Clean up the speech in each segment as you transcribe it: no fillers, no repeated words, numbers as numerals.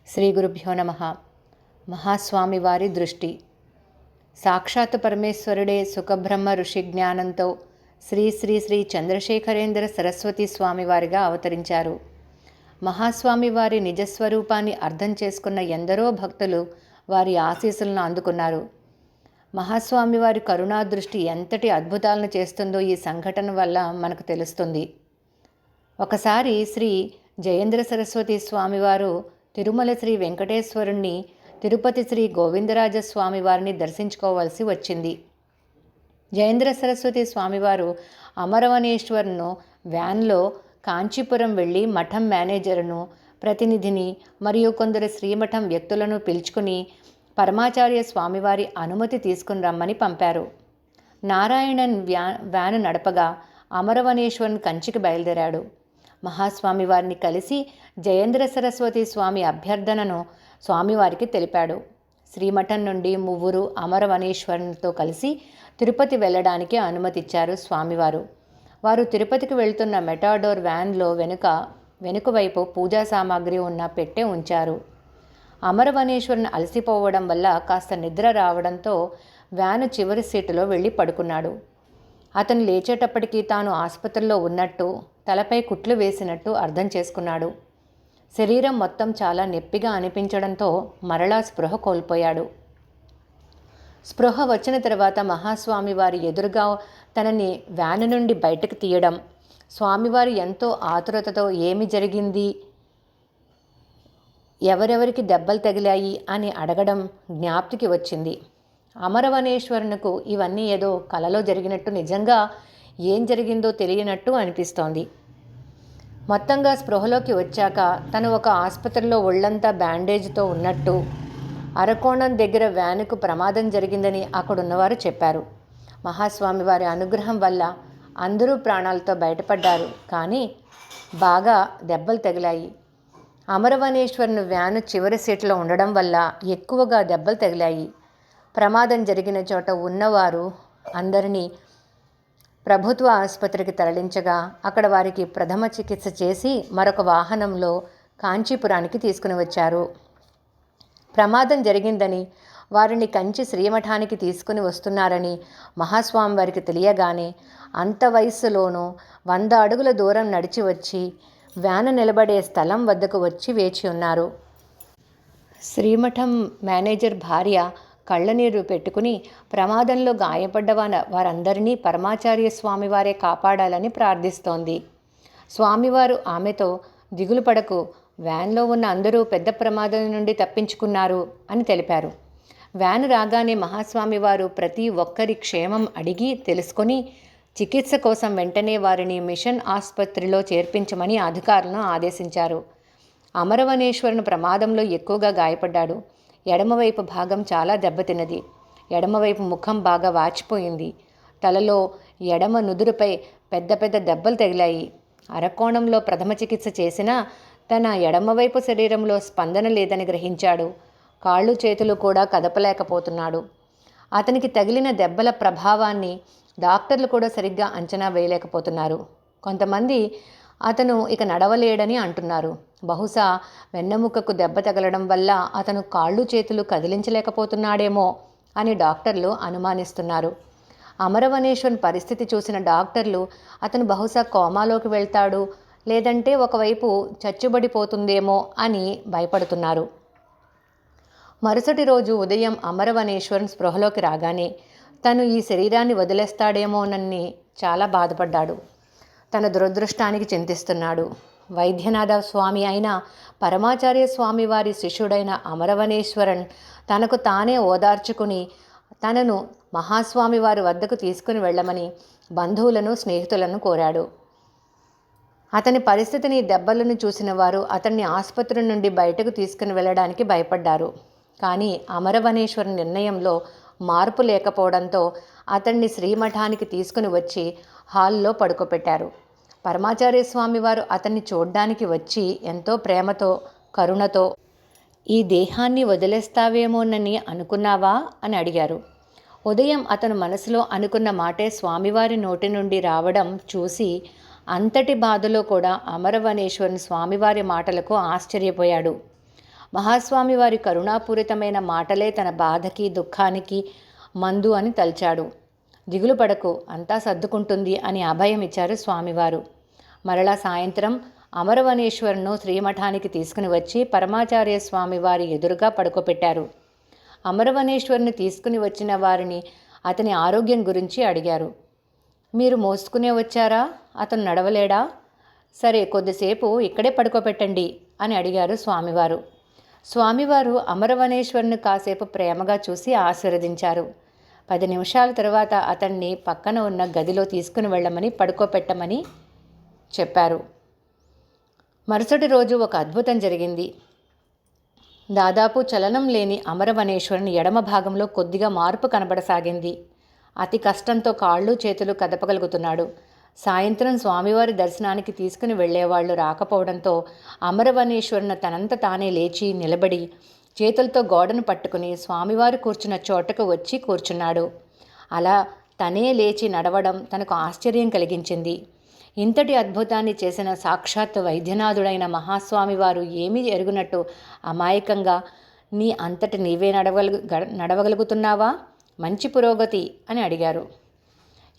శ్రీ గురుభ్యో నమః. మహాస్వామి వారి దృష్టి. సాక్షాత్ పరమేశ్వరుడే సుఖబ్రహ్మ ఋషి జ్ఞానంతో శ్రీ శ్రీ శ్రీ చంద్రశేఖరేంద్ర సరస్వతి స్వామివారిగా అవతరించారు. మహాస్వామి వారి నిజస్వరూపాన్ని అర్థం చేసుకున్న ఎందరో భక్తులు వారి ఆశీస్సులను అందుకున్నారు. మహాస్వామి వారి కరుణా దృష్టి ఎంతటి అద్భుతాలను చేస్తుందో ఈ సంఘటన వల్ల మనకు తెలుస్తుంది. ఒకసారి శ్రీ జయేంద్ర సరస్వతి స్వామివారు తిరుమల శ్రీ వెంకటేశ్వరుణ్ణి, తిరుపతి శ్రీ గోవిందరాజ స్వామివారిని దర్శించుకోవాల్సి వచ్చింది. జయేంద్ర సరస్వతి స్వామివారు అమరవనేశ్వరును వ్యాన్లో కాంచీపురం వెళ్ళి మఠం మేనేజర్ను, ప్రతినిధిని మరియు కొందరు శ్రీమఠం వ్యక్తులను పిలుచుకుని పరమాచార్య స్వామివారి అనుమతి తీసుకుని రమ్మని పంపారు. నారాయణన్ వ్యాను నడపగా అమరవనేశ్వరుని కంచికి బయలుదేరాడు. మహాస్వామి వారిని కలిసి జయేంద్ర సరస్వతి స్వామి అభ్యర్థనను స్వామివారికి తెలిపాడు. శ్రీమఠం నుండి మువ్వురు అమరవనేశ్వరునితో కలిసి తిరుపతి వెళ్ళడానికి అనుమతిచ్చారు స్వామివారు. వారు తిరుపతికి వెళ్తున్న మెటాడోర్ వ్యాన్లో వెనుక వైపు పూజా సామాగ్రి ఉన్న పెట్టె ఉంచారు. అమరవనేశ్వరుని అలసిపోవడం వల్ల కాస్త నిద్ర రావడంతో వ్యాను చివరి సీటులో వెళ్ళి పడుకున్నాడు. అతను లేచేటప్పటికీ తాను ఆసుపత్రిలో ఉన్నట్టు, తలపై కుట్లు వేసినట్టు అర్థం చేసుకున్నాడు. శరీరం మొత్తం చాలా నొప్పిగా అనిపించడంతో మరలా స్పృహ కోల్పోయాడు. స్పృహ వచ్చిన తర్వాత మహాస్వామి వారి ఎదురుగా తనని వ్యాను నుండి బయటకు తీయడం, స్వామివారు ఎంతో ఆతురతతో ఏమి జరిగింది, ఎవరెవరికి దెబ్బలు తగిలాయి అని అడగడం జ్ఞాప్తికి వచ్చింది. అమరవనేశ్వరునికి ఇవన్నీ ఏదో కలలో జరిగినట్టు, నిజంగా ఏం జరిగిందో తెలియనట్టు అనిపిస్తోంది. మొత్తంగా స్పృహలోకి వచ్చాక తను ఒక ఆసుపత్రిలో ఒళ్ళంతా బ్యాండేజ్తో ఉన్నట్టు, అరకోణం దగ్గర వ్యానుకు ప్రమాదం జరిగిందని అక్కడున్నవారు చెప్పారు. మహాస్వామి వారి అనుగ్రహం వల్ల అందరూ ప్రాణాలతో బయటపడ్డారు. కానీ బాగా దెబ్బలు తగిలాయి. అమరవనేశ్వరుని వ్యాను చివరి సీట్లో ఉండడం వల్ల ఎక్కువగా దెబ్బలు తగిలాయి. ప్రమాదం జరిగిన చోట ఉన్నవారు అందరినీ ప్రభుత్వ ఆసుపత్రికి తరలించగా అక్కడ వారికి ప్రథమ చికిత్స చేసి మరొక వాహనంలో కాంచీపురానికి తీసుకుని వచ్చారు. ప్రమాదం జరిగిందని, వారిని కంచి శ్రీమఠానికి తీసుకుని వస్తున్నారని మహాస్వామి వారికి తెలియగానే అంత వయస్సులోనూ 100 అడుగుల దూరం నడిచి వచ్చి వ్యాను నిలబడే స్థలం వద్దకు వచ్చి వేచి ఉన్నారు. శ్రీమఠం మేనేజర్ భార్య కళ్ళనీరు పెట్టుకుని ప్రమాదంలో గాయపడ్డ వారందరినీ పరమాచార్య స్వామివారే కాపాడాలని ప్రార్థిస్తోంది. స్వామివారు ఆమెతో, దిగులు పడకు, వ్యాన్లో ఉన్న అందరూ పెద్ద ప్రమాదం నుండి తప్పించుకున్నారు అని తెలిపారు. వ్యాను రాగానే మహాస్వామి వారు ప్రతి ఒక్కరి క్షేమం అడిగి తెలుసుకొని చికిత్స కోసం వెంటనే వారిని మిషన్ ఆసుపత్రిలో చేర్పించమని అధికారులను ఆదేశించారు. అమరవనేశ్వరుని ప్రమాదంలో ఎక్కువగా గాయపడ్డాడు. ఎడమవైపు భాగం చాలా దెబ్బతిన్నది. ఎడమవైపు ముఖం బాగా వాచిపోయింది. తలలో ఎడమ నుదురుపై పెద్ద పెద్ద దెబ్బలు తగిలాయి. అరకోణంలో ప్రథమ చికిత్స చేసినా తన ఎడమవైపు శరీరంలో స్పందన లేదని గ్రహించాడు. కాళ్ళు చేతులు కూడా కదపలేకపోతున్నాడు. అతనికి తగిలిన దెబ్బల ప్రభావాన్ని డాక్టర్లు కూడా సరిగ్గా అంచనా వేయలేకపోతున్నారు. కొంతమంది అతను ఇక నడవలేడని అంటున్నారు. బహుశా వెన్నెముకకు దెబ్బ తగలడం వల్ల అతను కాళ్ళు చేతులు కదిలించలేకపోతున్నాడేమో అని డాక్టర్లు అనుమానిస్తున్నారు. అమరవనేశ్వరుని పరిస్థితి చూసిన డాక్టర్లు అతను బహుశా కోమాలోకి వెళ్తాడు, లేదంటే ఒకవైపు చచ్చుబడిపోతుందేమో అని భయపడుతున్నారు. మరుసటి రోజు ఉదయం అమరవనేశ్వరుని స్పృహలోకి రాగానే తను ఈ శరీరాన్ని వదిలేస్తాడేమోనని చాలా బాధపడ్డాడు. తన దురదృష్టానికి చింతిస్తున్నాడు. వైద్యనాథ స్వామి అయిన పరమాచార్య స్వామి వారి శిష్యుడైన అమరవనేశ్వరన్ తనకు తానే ఓదార్చుకుని తనను మహాస్వామి వారి వద్దకు తీసుకుని వెళ్ళమని బంధువులను, స్నేహితులను కోరాడు. అతని పరిస్థితిని, దెబ్బలను చూసిన వారు అతన్ని ఆసుపత్రి నుండి బయటకు తీసుకుని వెళ్ళడానికి భయపడ్డారు. కానీ అమరవనేశ్వరుని నిర్ణయంలో మార్పు లేకపోవడంతో అతన్ని శ్రీమఠానికి తీసుకుని వచ్చి హాల్లో పడుకోబెట్టారు. పరమాచార్య స్వామి వారు అతన్ని చూడ్డానికి వచ్చి ఎంతో ప్రేమతో, కరుణతో, ఈ దేహాన్ని వదిలేస్తావేమోనని అనుకున్నావా అని అడిగారు. ఉదయం అతను మనసులో అనుకున్న మాటే స్వామివారి నోటి నుండి రావడం చూసి అంతటి బాధలో కూడా అమరవనేశ్వరుని స్వామివారి మాటలకు ఆశ్చర్యపోయాడు. మహాస్వామి వారి కరుణాపూరితమైన మాటలే తన బాధకి దుఃఖానికి మందు అని తలచాడు. దిగులు పడకు, అంతా సర్దుకుంటుంది అని అభయం ఇచ్చారు స్వామివారు. మరలా సాయంత్రం అమరవనేశ్వరును శ్రీమఠానికి తీసుకుని వచ్చి పరమాచార్య స్వామి వారి ఎదురుగా పడుకోబెట్టారు. అమరవనేశ్వరుని తీసుకుని వచ్చిన వారిని అతని ఆరోగ్యం గురించి అడిగారు. మీరు మోసుకునే వచ్చారా? అతను నడవలేడా? సరే, కొద్దిసేపు ఇక్కడే పడుకోబెట్టండి అని అడిగారు స్వామివారు. స్వామివారు అమరవనేశ్వరుని కాసేపు ప్రేమగా చూసి ఆశీర్వదించారు. 10 నిమిషాల తర్వాత అతన్ని పక్కన ఉన్న గదిలో తీసుకుని వెళ్ళమని పడుకోబెట్టమని చెప్పారు. మరుసటి రోజు ఒక అద్భుతం జరిగింది. దాదాపు చలనం లేని అమరవనేశ్వరుని ఎడమ భాగంలో కొద్దిగా మార్పు కనబడసాగింది. అతి కష్టంతో కాళ్ళు చేతులు కదపగలుగుతున్నాడు. సాయంత్రం స్వామివారి దర్శనానికి తీసుకుని వెళ్లేవాళ్లు రాకపోవడంతో అమరవనేశ్వరుని తనంత తానే లేచి నిలబడి చేతులతో గోడను పట్టుకుని స్వామివారు కూర్చున్న చోటకు వచ్చి కూర్చున్నాడు. అలా తనే లేచి నడవడం తనకు ఆశ్చర్యం కలిగించింది. ఇంతటి అద్భుతాన్ని చేసిన సాక్షాత్ వైద్యనాథుడైన మహాస్వామివారు ఏమీ ఎరుగునట్టు అమాయకంగా, నీ అంతటి నీవే నడవగలుగుతున్నావా? మంచి పురోగతి అని అడిగారు.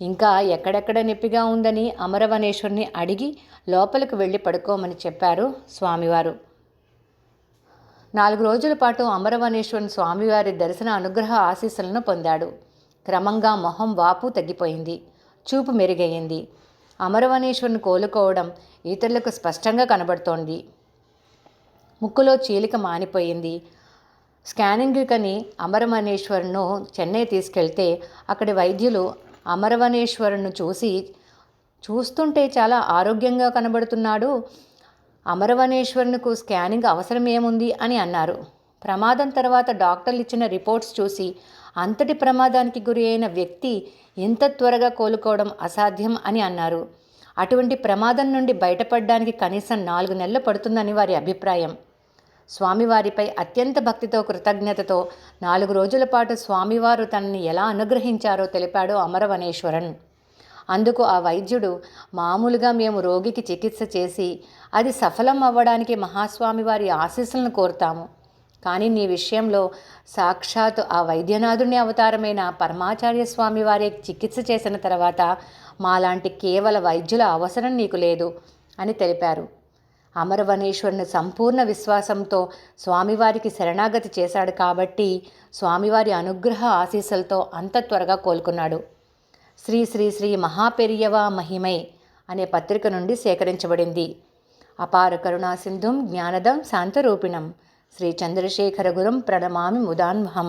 ఇంకా ఎక్కడెక్కడ నొప్పిగా ఉందని అమరవనేశ్వరుని అడిగి లోపలికి వెళ్ళి పడుకోమని చెప్పారు స్వామివారు. 4 రోజుల పాటు అమరవనేశ్వరుని స్వామివారి దర్శన అనుగ్రహ ఆశీస్సులను పొందాడు. క్రమంగా మొహం వాపు తగ్గిపోయింది, చూపు మెరుగయ్యింది. అమరవనేశ్వరుని కోలుకోవడం ఇతరులకు స్పష్టంగా కనబడుతోంది. ముక్కులో చీలిక మానిపోయింది. స్కానింగ్కని అమరవనేశ్వరును చెన్నై తీసుకెళ్తే అక్కడి వైద్యులు అమరవనేశ్వరును చూస్తుంటే చాలా ఆరోగ్యంగా కనబడుతున్నాడు, అమరవనేశ్వరునికి స్కానింగ్ అవసరం ఏముంది అని అన్నారు. ప్రమాదం తర్వాత డాక్టర్లు ఇచ్చిన రిపోర్ట్స్ చూసి అంతటి ప్రమాదానికి గురి అయిన వ్యక్తి ఇంత త్వరగా కోలుకోవడం అసాధ్యం అని అన్నారు. అటువంటి ప్రమాదం నుండి బయటపడడానికి కనీసం 4 నెలలు పడుతుందని వారి అభిప్రాయం. స్వామివారిపై అత్యంత భక్తితో కృతజ్ఞతతో 4 రోజుల పాటు స్వామివారు తనని ఎలా అనుగ్రహించారో తెలిపాడు అమరవనేశ్వరన్. అందుకు ఆ వైద్యుడు, మామూలుగా మేము రోగికి చికిత్స చేసి అది సఫలం అవ్వడానికి మహాస్వామివారి ఆశీస్సులను కోరుతాము. కానీ నీ విషయంలో సాక్షాత్ ఆ వైద్యనాథుని అవతారమైన పరమాచార్య స్వామి వారి చికిత్స చేసిన తర్వాత మాలాంటి కేవల వైద్యుల అవసరం నీకు లేదు అని తెలిపారు. అమరవనేశ్వరుని సంపూర్ణ విశ్వాసంతో స్వామివారికి శరణాగతి చేశాడు కాబట్టి స్వామివారి అనుగ్రహ ఆశీస్సులతో అంత త్వరగా కోలుకున్నాడు. శ్రీ శ్రీ శ్రీ మహాపెరియవ మహిమై అనే పత్రిక నుండి సేకరించబడింది. అపార కరుణా సింధుం జ్ఞానదం శాంతరూపిణం శ్రీ చంద్రశేఖర గురుం ప్రణమామి ముదాన్వహం.